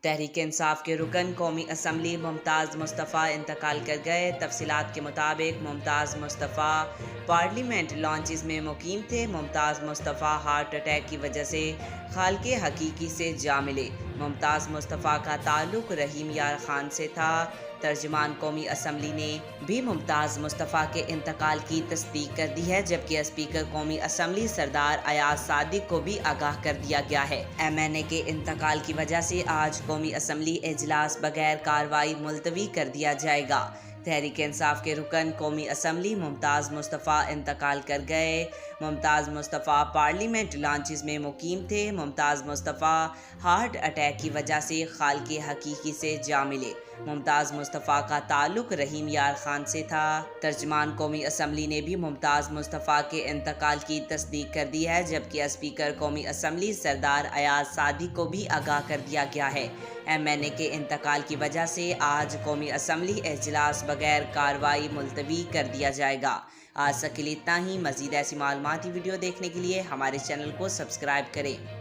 तहरीक इंसाफ के रुकन कौमी असम्बली मुमताज़ मुस्तफ़ा इंतकाल कर गए। तफसीलात के मुताबिक मुमताज़ मुस्तफ़ा पार्लियामेंट लॉन्चेस में मुकीम थे। मुमताज़ मुस्तफ़ा हार्ट अटैक की वजह से खालके हकीकी से जा मिले। मुमताज़ मुस्तफ़ा का ताल्लुक़ रहीम यार खान से था। तर्जुमान कौमी असम्बली ने भी मुमताज़ मुस्तफ़ा के इंतकाल की तस्दीक कर दी है, जबकि स्पीकर कौमी असम्बली सरदार अयाज सादिक को भी आगाह कर दिया गया है। MNA के इंतकाल की वजह से आज कौमी असम्बली इजलास बगैर कार्रवाई मुलतवी कर दिया जाएगा। तहरीक इंसाफ के रुकन कौमी असम्बली मुमताज़ मुस्तफ़ा इंतकाल कर गए। मुमताज़ मुस्तफ़ा पार्लियामेंट लॉन्चेस में मुकीम थे। मुमताज़ मुस्तफ़ा हार्ट अटैक की वजह से खालके हकीकी से जा मिले। मुमताज़ मुस्तफ़ा का ताल्लुक़ रहीम यार खान से था। तर्जुमान कौमी असम्बली ने भी मुमताज़ मुस्तफ़ा के इंतकाल की तस्दीक कर दी है, जबकि स्पीकर कौमी असम्बली सरदार अयाज सादिक को भी आगाह कर दिया गया है। MNA के इंतकाल की वजह से आज कौमी असम्बली इजलास बगैर कार्रवाई मुलतवी कर दिया जाएगा। आज तक के लिए इतना ही। मज़ीद ऐसी मालूमाती वीडियो देखने के लिए हमारे चैनल को सब्सक्राइब करें।